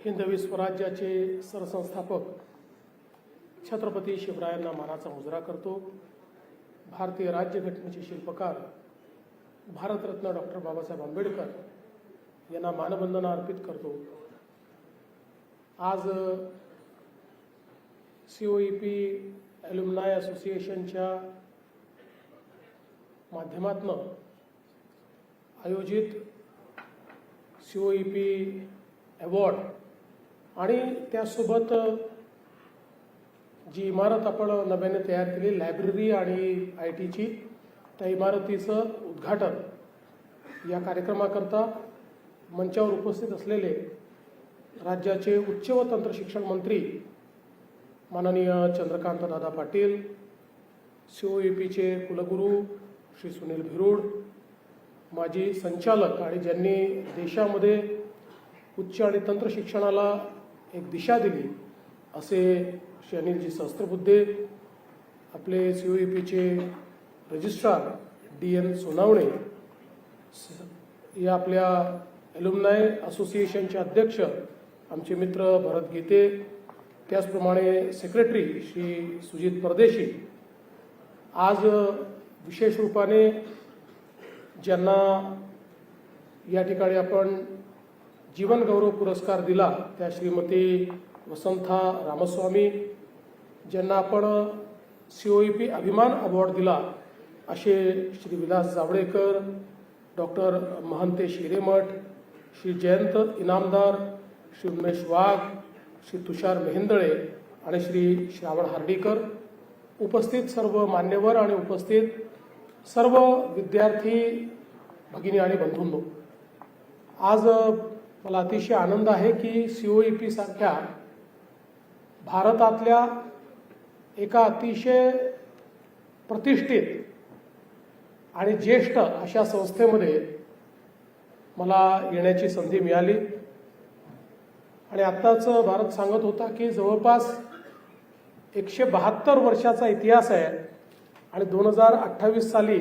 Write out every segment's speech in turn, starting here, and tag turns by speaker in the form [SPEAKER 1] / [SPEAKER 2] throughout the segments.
[SPEAKER 1] हिंदवी स्वराज्याचे सरसंस्थापक छत्रपती शिवरायांना मानाचा मुजरा करतो। भारतीय राज्यघटनेचे शिल्पकार भारतरत्न डॉक्टर बाबासाहेब आंबेडकर यांना मानवंदना अर्पित करतो। आज COEP ॲल्युमनाय असोसिएशनच्या माध्यमातून आयोजित COEP अवॉर्ड आणि त्यासोबत जी इमारत आपण नव्याने तयार केली लायब्ररी आणि IT त्या इमारतीचं उद्घाटन या कार्यक्रमाकरता मंचावर उपस्थित असलेले राज्याचे उच्च व तंत्र शिक्षण मंत्री माननीय चंद्रकांत दादा पाटील, COEPचे कुलगुरू श्री सुनील भिरूड, माजी संचालक आणि ज्यांनी देशामध्ये उच्च आणि तंत्र शिक्षणाला एक दिशा दिली असे श्री अनिलजी सहस्त्रबुद्धे, आपले COEPचे रजिस्ट्रार DN सोनावणे, या आपल्या ॲल्युमनाय असोसिएशनचे अध्यक्ष आमचे मित्र भरत गीते, त्याचप्रमाणे सेक्रेटरी श्री सुजित परदेशी, आज विशेष रूपाने ज्यांना या ठिकाणी आपण जीवन गौरव पुरस्कार दिला त्या श्रीमती वसंथा रामस्वामी, ज्यांना आपण COEP अभिमान अवॉर्ड दिला असे श्री विलास जावडेकर, डॉक्टर महंतेश हिरेमठ, श्री जयंत इनामदार, श्री उमेश वाघ, श्री तुषार मेहेंदळे आणि श्री श्रावण हार्डीकर, उपस्थित सर्व मान्यवर आणि उपस्थित सर्व विद्यार्थी भगिनी आणि बंधूंनो, आज मला अतिशय आनंद आहे की COEP सारख्या भारतातल्या एका अतिशय प्रतिष्ठित आणि ज्येष्ठ अशा संस्थेमध्ये मला येण्याची संधी मिळाली। आणि आत्ताच भारत सांगत होता की जवळपास 172 वर्षाचा इतिहास आहे आणि 2028 साली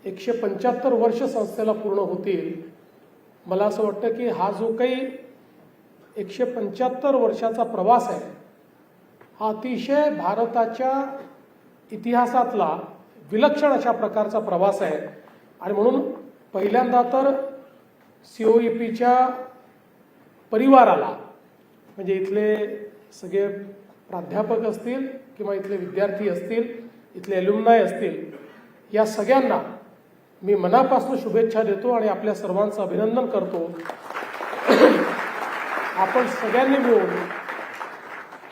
[SPEAKER 1] 175 वर्ष संस्थेला पूर्ण होतील। मला असं वाटतं की हा जो काही 175 वर्षाचा प्रवास आहे हा अतिशय भारताच्या इतिहासातला विलक्षण अशा प्रकारचा प्रवास आहे। आणि म्हणून पहिल्यांदा तर COEPच्या परिवाराला, म्हणजे इथले सगळे प्राध्यापक असतील किंवा इथले विद्यार्थी असतील, इथले ॲल्युमनाय असतील, या सगळ्यांना मी मनापासून शुभेच्छा देतो आणि आपल्या सर्वांचं अभिनंदन करतो। आपण सगळ्यांनी मिळून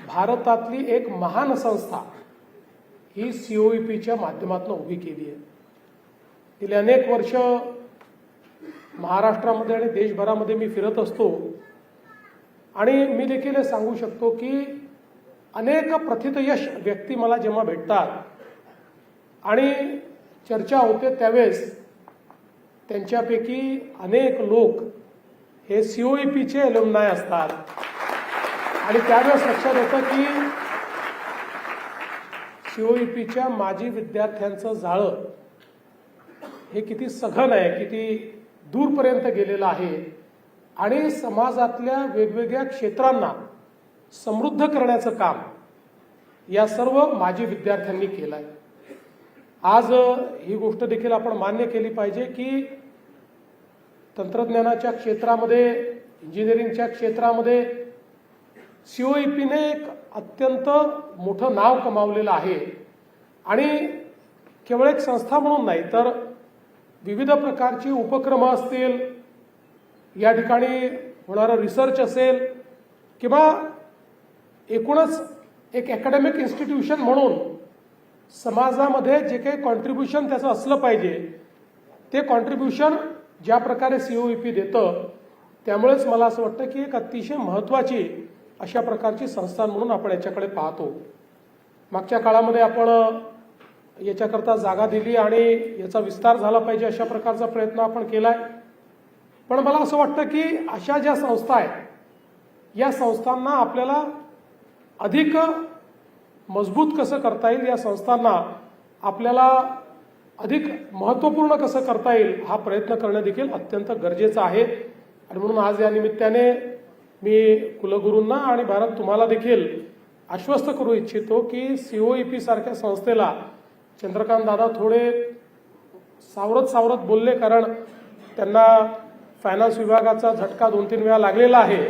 [SPEAKER 1] भारतातली एक महान संस्था ही COEPच्या माध्यमातून उभी केली आहे। गेली अनेक वर्ष महाराष्ट्रामध्ये आणि देशभरामध्ये मी फिरत असतो आणि मी देखील हे सांगू शकतो की अनेक प्रथितयश व्यक्ती मला जेव्हा भेटतात आणि चर्चा होते त्यावेळेस त्यांच्यापैकी अनेक लोक हे COEPचे ॲल्युमनाय असतात आणि त्यावेळेस लक्षात येतं की COEPच्या माजी विद्यार्थ्यांचं जाळं हे किती सघन आहे, किती दूरपर्यंत गेलेलं आहे आणि समाजातल्या वेगवेगळ्या क्षेत्रांना समृद्ध करण्याचं काम या सर्व माजी विद्यार्थ्यांनी केलं आहे। आज ही गोष्ट देखील आपण मान्य केली पाहिजे की तंत्रज्ञानाच्या क्षेत्रामध्ये, इंजिनिअरिंगच्या क्षेत्रामध्ये COEPने एक अत्यंत मोठं नाव कमावलेलं आहे आणि केवळ एक संस्था म्हणून नाही तर विविध प्रकारची उपक्रम असतील, या ठिकाणी होणारा रिसर्च असेल किंवा एकूणच एक अकॅडमिक इन्स्टिट्यूशन म्हणून समाजामध्ये जे काही कॉन्ट्रीब्युशन त्याचं असलं पाहिजे ते कॉन्ट्रीब्युशन ज्या प्रकारे COEP देतं, त्यामुळेच मला असं वाटतं की एक अतिशय महत्त्वाची अशा प्रकारची संस्था म्हणून आपण याच्याकडे पाहतो। मागच्या काळामध्ये आपण याच्याकरता जागा दिली आणि याचा विस्तार झाला पाहिजे अशा प्रकारचा प्रयत्न आपण केलाय। पण मला असं वाटतं की अशा ज्या संस्था आहेत या संस्थांना आपल्याला अधिक मजबूत कसं करता येईल, या संस्थांना आपल्याला अधिक महत्त्वपूर्ण कसं करता येईल हा प्रयत्न करणं देखील अत्यंत गरजेचं आहे। आणि म्हणून आज या निमित्ताने मी कुलगुरूंना आणि भारत तुम्हाला देखील आश्वस्त करू इच्छितो की COEP सारख्या संस्थेला चंद्रकांत दादा थोडे सावरत बोलले, कारण त्यांना फायनान्स विभागाचा झटका 2-3 वेळा लागलेला आहे.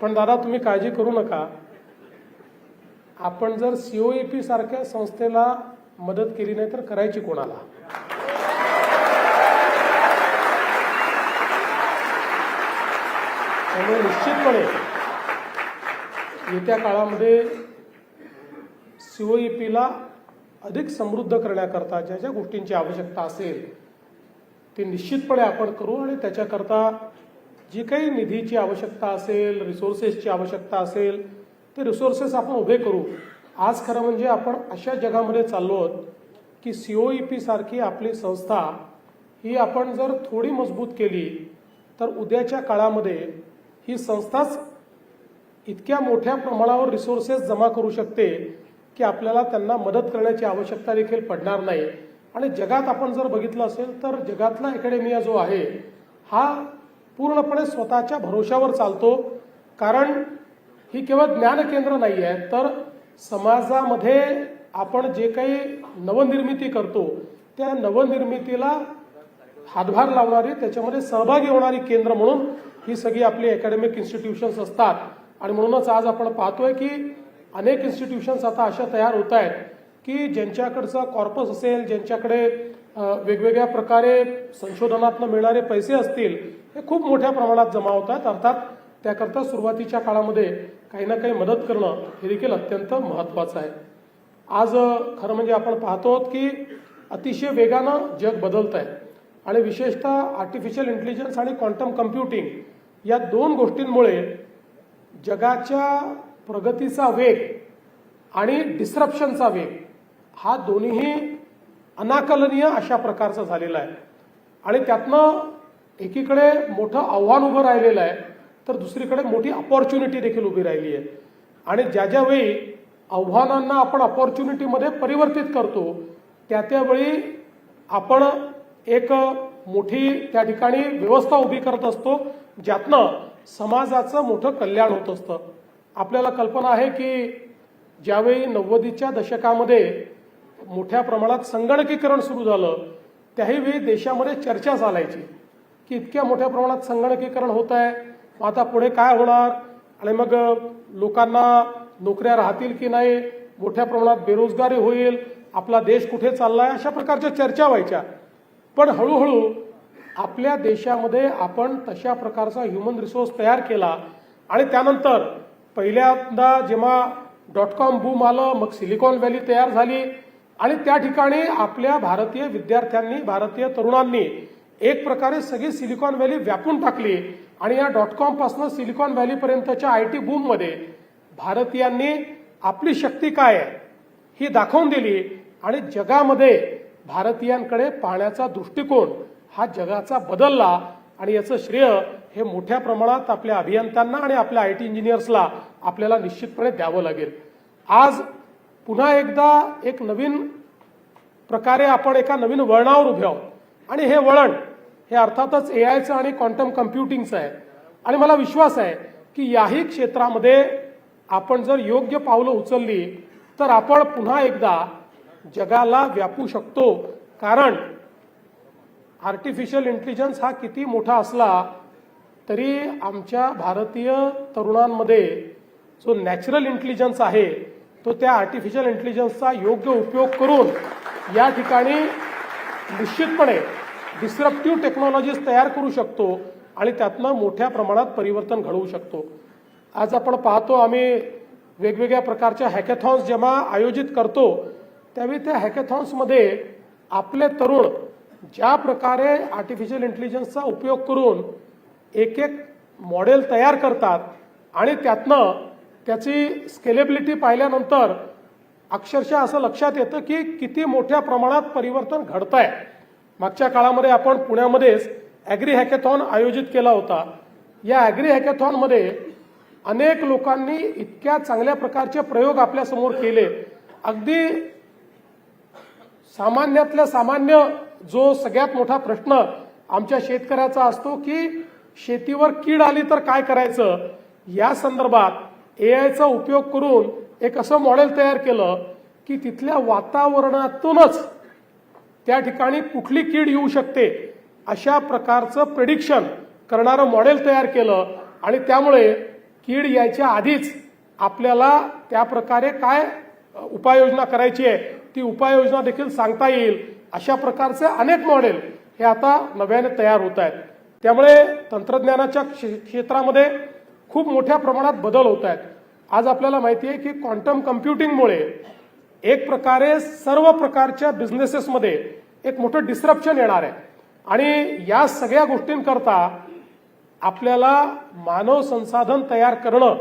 [SPEAKER 1] पण दादा तुम्ही काळजी करू नका, आपण जर COEP सारख्या संस्थेला मदत केली नाही तर करायची कोणाला? त्यामुळे निश्चितपणे येत्या काळामध्ये COEPला अधिक समृद्ध करण्याकरता ज्या ज्या गोष्टींची आवश्यकता असेल ती निश्चितपणे आपण करू आणि त्याच्याकरता जी काही निधीची आवश्यकता असेल, रिसोर्सेसची आवश्यकता असेल, ते रिसोर्सेस आपण उभे करू. आज खरं म्हणजे आपण अशा जगामध्ये चाललो आहोत की COEP सारखी आपली संस्था ही आपण जर थोडी मजबूत केली तर उद्याच्या काळामध्ये ही संस्थाच इतक्या मोठ्या प्रमाणावर रिसोर्सेस जमा करू शकते की आपल्याला त्यांना मदत करण्याची आवश्यकता देखील पडणार नाही. आणि जगात आपण जर बघितलं असेल तर जगातला अकॅडमिया जो आहे हा पूर्णपणे स्वतःच्या भरोशावर चालतो, कारण ही केवळ ज्ञान केंद्र नाही आहे, तर समाजामध्ये आपण जे काही नवनिर्मिती करतो त्या नवनिर्मितीला हातभार लावणारी, त्याच्यामध्ये सहभागी होणारी केंद्र म्हणून ही सगळी आपली अकॅडमिक इन्स्टिट्यूशन्स असतात. आणि म्हणूनच आज आपण पाहतोय की अनेक इन्स्टिट्यूशन्स आता अशा तयार होत आहेत की ज्यांच्याकडचा कॉर्पस असेल, ज्यांच्याकडे वेगवेगळ्या प्रकारे संशोधनातून मिळणारे पैसे असतील, हे खूप मोठ्या प्रमाणात जमा होतात. अर्थात त्याकरता सुरुवातीच्या काळामध्ये काही ना काही मदत करणं हे देखील अत्यंत महत्त्वाचं आहे. आज खरं म्हणजे आपण पाहतो की अतिशय वेगानं जग बदलत आहे आणि विशेषतः आर्टिफिशियल इंटेलिजन्स आणि क्वांटम कम्प्युटिंग या 2 गोष्टींमुळे जगाच्या प्रगतीचा वेग आणि डिस्रप्शनचा वेग हा दोन्हीही अनाकलनीय अशा प्रकारचा झालेला आहे. आणि त्यातनं एकीकडे मोठं आव्हान उभं राहिलेलं आहे तर दुसरीकडे मोठी अपॉर्च्युनिटी देखील उभी राहिली आहे. आणि ज्या वेळी आव्हानांना आपण अपॉर्च्युनिटीमध्ये परिवर्तित करतो त्यावेळी आपण एक मोठी त्या ठिकाणी व्यवस्था उभी करत असतो ज्यातनं समाजाचं मोठं कल्याण होत असतं. आपल्याला कल्पना आहे की ज्यावेळी 90च्या दशकामध्ये मोठ्या प्रमाणात संगणकीकरण सुरू झालं त्याही देशामध्ये चर्चा चालायची की इतक्या मोठ्या प्रमाणात संगणकीकरण होत आहे, आता पुढे काय होणार आणि मग लोकांना नोकऱ्या राहतील की नाही, मोठ्या प्रमाणात बेरोजगारी होईल, आपला देश कुठे चाललाय, अशा प्रकारच्या चर्चा व्हायच्या. पण हळूहळू आपल्या देशामध्ये आपण तशा प्रकारचा ह्युमन रिसोर्स तयार केला आणि त्यानंतर पहिल्यांदा जेव्हा .com बूम आलं, मग सिलिकॉन व्हॅली तयार झाली आणि त्या ठिकाणी आपल्या भारतीय विद्यार्थ्यांनी, भारतीय तरुणांनी एक प्रकारे सगळी सिलिकॉन व्हॅली व्यापून टाकली आणि या .com पासून सिलिकॉन व्हॅलीपर्यंतच्या IT बूममध्ये भारतीयांनी आपली शक्ती काय आहे ही दाखवून दिली आणि जगामध्ये भारतीयांकडे पाहण्याचा दृष्टिकोन हा जगाचा बदलला. आणि याचं श्रेय हे मोठ्या प्रमाणात आपल्या अभियंत्यांना आणि आपल्या IT इंजिनियर्सला आपल्याला निश्चितपणे द्यावं लागेल. आज पुन्हा एकदा एक नवीन प्रकारे आपण एका नवीन वळणावर उभे आहोत आणि हे वळण हे अर्थातच AIचं आणि क्वांटम कम्प्युटिंगचं आहे. आणि मला विश्वास आहे की याही क्षेत्रामध्ये आपण जर योग्य पावलं उचलली तर आपण पुन्हा एकदा जगाला व्यापू शकतो. कारण आर्टिफिशियल इंटेलिजन्स हा किती मोठा असला तरी आमच्या भारतीय तरुणांमध्ये जो नॅचरल इंटेलिजन्स आहे तो त्या आर्टिफिशियल इंटेलिजन्सचा योग्य उपयोग करून या ठिकाणी निश्चितपणे डिस्रप्टिव्ह टेक्नॉलॉजीज तयार करू शकतो आणि त्यातनं मोठ्या प्रमाणात परिवर्तन घडवू शकतो. आज आपण पाहतो आम्ही वेगवेगळ्या प्रकारच्या हॅकेथॉन्स जेव्हा आयोजित करतो त्यावेळी त्या हॅकेथॉन्समध्ये आपले तरुण ज्या प्रकारे आर्टिफिशियल इंटेलिजन्सचा उपयोग करून एक मॉडेल तयार करतात आणि त्यातनं त्याची स्केलेबिलिटी पाहिल्यानंतर अक्षरशः असं लक्षात येतं की किती मोठ्या प्रमाणात परिवर्तन घडतंय. मागच्या काळामध्ये आपण पुण्यामध्येच ॲग्री हॅकेथॉन आयोजित केला होता. या ॲग्री हॅकेथॉनमध्ये अनेक लोकांनी इतक्या चांगल्या प्रकारचे प्रयोग आपल्यासमोर केले. अगदी सामान्यातल्या सामान्य जो सगळ्यात मोठा प्रश्न आमच्या शेतकऱ्याचा असतो की शेतीवर कीड आली तर काय करायचं, या संदर्भात एआयचा उपयोग करून एक असं मॉडेल तयार केलं की तिथल्या वातावरणातूनच त्या ठिकाणी कुठली कीड येऊ शकते अशा प्रकारचं प्रेडिक्शन करणारं मॉडेल तयार केलं आणि त्यामुळे कीड यायच्या आधीच आपल्याला त्या प्रकारे काय उपाययोजना करायची आहे ती उपाययोजना देखील सांगता येईल. अशा प्रकारचे अनेक मॉडेल हे आता नव्याने तयार होत आहेत. त्यामुळे तंत्रज्ञानाच्या क्षेत्रामध्ये खूप मोठ्या प्रमाणात बदल होत आहेत. आज आपल्याला माहिती आहे की क्वांटम कम्प्युटिंगमुळे एक प्रकारे सर्व प्रकारच्या बिझनेसेसमध्ये एक मोठं डिस्रप्शन येणार आहे आणि या सगळ्या गोष्टींकरता आपल्याला मानव संसाधन तयार करणं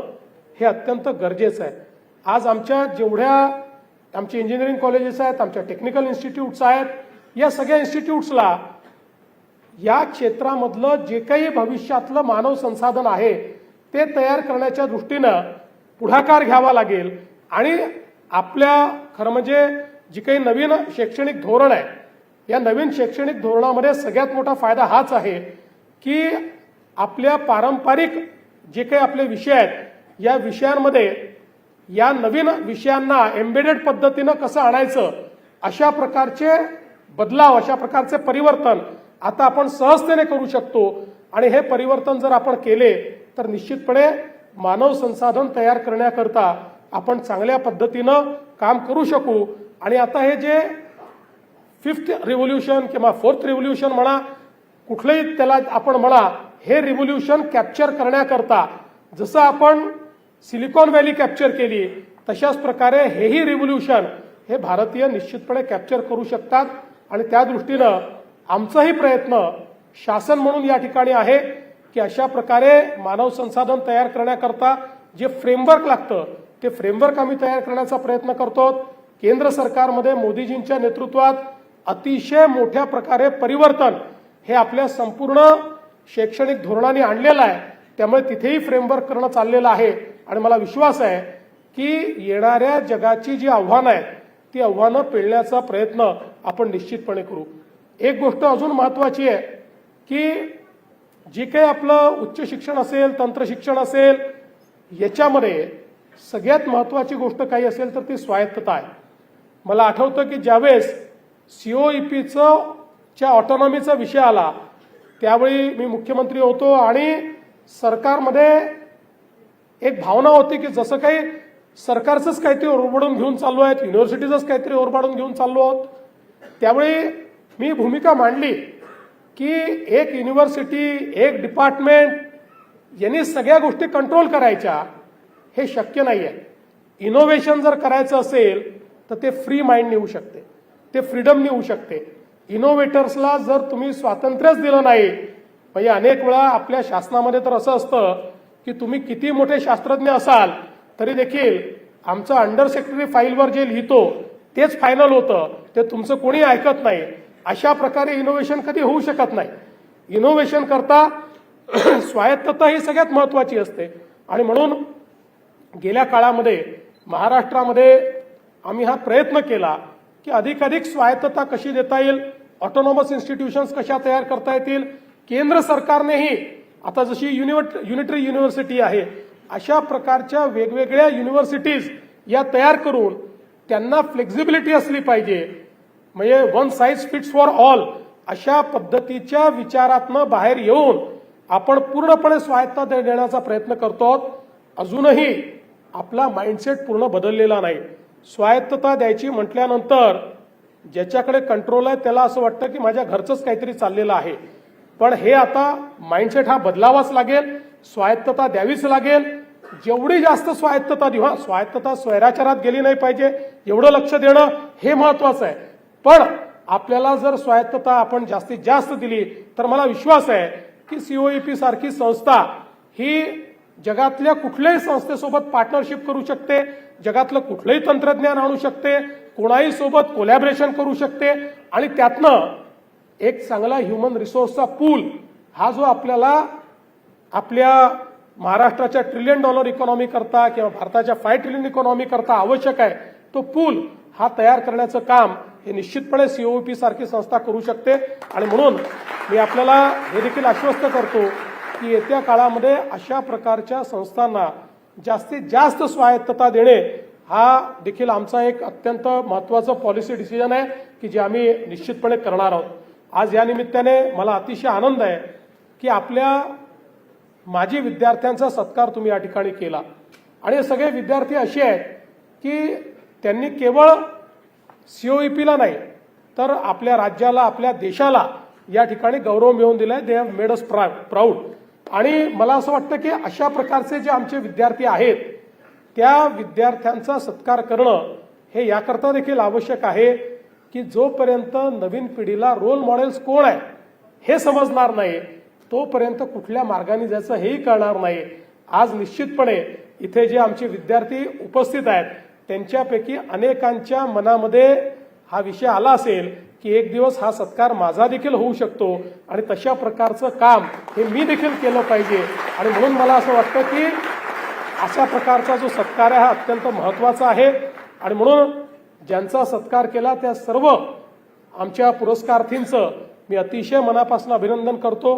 [SPEAKER 1] हे अत्यंत गरजेचं आहे. आज आमच्या जेवढ्या आमचे इंजिनिअरिंग कॉलेजेस आहेत, आमच्या टेक्निकल इन्स्टिट्यूट्स आहेत, या सगळ्या इन्स्टिट्यूट्सला या क्षेत्रामधलं जे काही भविष्यातलं मानव संसाधन आहे ते तयार करण्याच्या दृष्टीनं पुढाकार घ्यावा लागेल आणि आपल्या खरं म्हणजे जी काही नवीन शैक्षणिक धोरण आहे या नवीन शैक्षणिक धोरणामध्ये सगळ्यात मोठा फायदा हाच आहे की आपल्या पारंपरिक जे काही आपले विषय आहेत या विषयांमध्ये या नवीन विषयांना एम्बेडेड पद्धतीनं कसं आणायचं अशा प्रकारचे बदलाव, अशा प्रकारचे परिवर्तन आता आपण सहजतेने करू शकतो आणि हे परिवर्तन जर आपण केले तर निश्चितपणे मानव संसाधन तयार करण्याकरता आपण चांगल्या पद्धतीनं काम करू शकू. आणि आता हे जे 5th रिव्होल्यूशन किंवा 4th रिव्होल्यूशन म्हणा, कुठलंही त्याला आपण म्हणा, हे रिव्होल्यूशन कॅप्चर करण्याकरता जसं आपण सिलिकॉन व्हॅली कॅप्चर केली तशाच प्रकारे हेही रिव्होल्यूशन हे भारतीय निश्चितपणे कॅप्चर करू शकतात. आणि त्या दृष्टीनं आमचाही प्रयत्न शासन म्हणून या ठिकाणी आहे की अशा प्रकारे मानव संसाधन तयार करण्याकरता जे फ्रेमवर्क लागतं ते फ्रेमवर्क आम्ही तयार करण्याचा प्रयत्न करतो. केंद्र सरकारमध्ये मोदीजींच्या नेतृत्वात अतिशय मोठ्या प्रकारे परिवर्तन हे आपल्या संपूर्ण शैक्षणिक धोरणाने आणलेलं आहे. त्यामुळे तिथेही फ्रेमवर्क करणं चाललेलं आहे आणि मला विश्वास आहे की येणाऱ्या जगाची जी आव्हानं आहेत ती आव्हानं पेलण्याचा प्रयत्न आपण निश्चितपणे करू. एक गोष्ट अजून महत्वाची आहे की जे काही आपलं उच्च शिक्षण असेल, तंत्र शिक्षण असेल, याच्यामध्ये सगळ्यात महत्वाची गोष्ट काही असेल तर ती स्वायत्तता आहे. मला आठवतं की ज्यावेळेस COEPचं च्या ऑटोनॉमीचा विषय आला त्यावेळी मी मुख्यमंत्री होतो आणि सरकारमध्ये एक भावना होती की जसं काही सरकारचंच काहीतरी ओरबाडून घेऊन चाललो आहेत, युनिव्हर्सिटीजच काहीतरी ओरबाडून घेऊन चाललो आहोत. त्यावेळी मी भूमिका मांडली की एक युनिव्हर्सिटी, एक डिपार्टमेंट यांनी सगळ्या गोष्टी कंट्रोल करायच्या हे शक्य नाही आहे. इनोव्हेशन जर करायचं असेल तर ते फ्री माइंड येऊ शकते, ते फ्रीडम येऊ शकते. इनोव्हेटर्सला जर तुम्ही स्वातंत्र्यच दिलं नाही, म्हणजे अनेक वेळा आपल्या शासनामध्ये तर असं असतं की तुम्ही किती मोठे शास्त्रज्ञ असाल तरी देखील आमचं अंडर सेक्रेटरी फाईलवर जे लिहितो तेच फायनल होतं, ते तुमचं कोणी ऐकत नाही. अशा प्रकारे इनोव्हेशन कधी होऊ शकत नाही. इनोव्हेशन करता स्वायत्तता ही सगळ्यात महत्वाची असते आणि म्हणून गेल्या काळामध्ये महाराष्ट्रामध्ये आम्ही हा प्रयत्न केला की अधिकाधिक स्वायत्तता कशी देता येईल, ऑटोनॉमस इन्स्टिट्यूशन्स कशा तयार करता येतील. केंद्र सरकारनेही आता जशी युनिटरी युनिव्हर्सिटी आहे अशा प्रकारच्या वेगवेगळ्या युनिव्हर्सिटीज या तयार करून त्यांना फ्लेक्झिबिलिटी असली पाहिजे, म्हणजे one size fits for all अशा पद्धतीच्या विचारातनं बाहेर येऊन आपण पूर्णपणे स्वायत्तता देण्याचा प्रयत्न करतो. अजूनही आपला माइंडसेट पूर्ण बदललेला नाही. स्वायत्तता द्यायची म्हटल्यानंतर ज्याच्याकडे कंट्रोल आहे त्याला असं वाटतं की माझ्या घरचंच काहीतरी चाललेलं आहे. पण हे आता माइंडसेट हा बदलावाच लागेल, स्वायत्तता द्यावीच लागेल. जेवढी जास्त स्वायत्तता देऊ, स्वायत्तता स्वैराचारात गेली नाही पाहिजे एवढं लक्ष देणं हे महत्वाचं आहे. पण आपल्याला जर स्वायत्तता आपण जास्तीत जास्त दिली तर मला विश्वास आहे की COEP सारखी संस्था ही जगातल्या कुठल्याही संस्थेसोबत पार्टनरशिप करू शकते, जगातलं कुठलंही तंत्रज्ञान आणू शकते, कोणाही सोबत कोलॅबरेशन करू शकते आणि त्यातनं एक चांगला ह्युमन रिसोर्सचा पूल हा जो आपल्याला आपल्या महाराष्ट्राच्या $1 ट्रिलियन इकॉनॉमी करता किंवा भारताच्या $5 ट्रिलियन इकॉनॉमी करता आवश्यक आहे तो पूल हा तयार करण्याचं काम हे निश्चितपणे सीओपी सारखी संस्था करू शकते। आणि म्हणून मी आपल्याला हे देखील आश्वस्त करतो की येत्या काळामध्ये अशा प्रकारच्या संस्थांना जास्तीत जास्त स्वायत्तता देणे हा देखील आमचा एक अत्यंत महत्त्वाचा पॉलिसी डिसिजन आहे की जे आम्ही निश्चितपणे करणार आहोत। आज या निमित्ताने मला अतिशय आनंद आहे की आपल्या माजी विद्यार्थ्यांचा सत्कार तुम्ही या ठिकाणी केला आणि हे सगळे विद्यार्थी असे आहेत की त्यांनी केवळ सीओईपीला नाही तर आपल्या राज्याला, आपल्या देशाला या ठिकाणी गौरव मिळवून दिलाय। They have made us proud. आणि मला असं वाटतं की अशा प्रकारचे जे आमचे विद्यार्थी आहेत त्या विद्यार्थ्यांचा सत्कार करणं हे याकरता देखील आवश्यक आहे की जोपर्यंत नवीन पिढीला रोल मॉडेल्स कोण आहे हे समजणार नाही तोपर्यंत कुठल्या मार्गाने जायचं हेही कळणार नाही। आज निश्चितपणे इथे जे आमचे विद्यार्थी उपस्थित आहेत त्यांच्यापैकी अनेकांच्या मनामध्ये हा विषय आला असेल की एक दिवस हा सत्कार माझा देखील होऊ शकतो आणि तशा प्रकारचं काम हे मी देखील केलं पाहिजे। आणि म्हणून मला असं वाटतं की अशा प्रकारचा जो सत्कार आहे हा अत्यंत महत्त्वाचा आहे। आणि म्हणून ज्यांचा सत्कार केला त्या सर्व आमच्या पुरस्कारार्थींचं मी अतिशय मनापासून अभिनंदन करतो।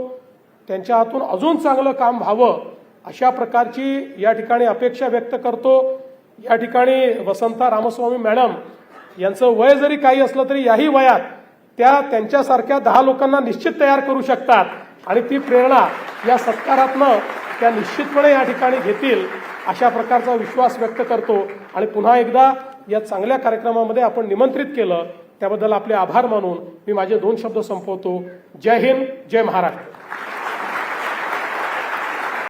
[SPEAKER 1] त्यांच्या हातून अजून चांगलं काम व्हावं अशा प्रकारची या ठिकाणी अपेक्षा व्यक्त करतो। या ठिकाणी वसंता रामस्वामी मॅडम यांचं वय जरी काही असलं तरी याही वयात त्या त्यांच्यासारख्या 10 लोकांना निश्चित तयार करू शकतात आणि ती प्रेरणा या सत्कारातनं त्या निश्चितपणे या ठिकाणी घेतील अशा प्रकारचा विश्वास व्यक्त करतो। आणि पुन्हा एकदा या चांगल्या कार्यक्रमामध्ये आपण निमंत्रित केलं त्याबद्दल आपले आभार मानून मी माझे 2 शब्द संपवतो। जय हिंद, जय महाराष्ट्र।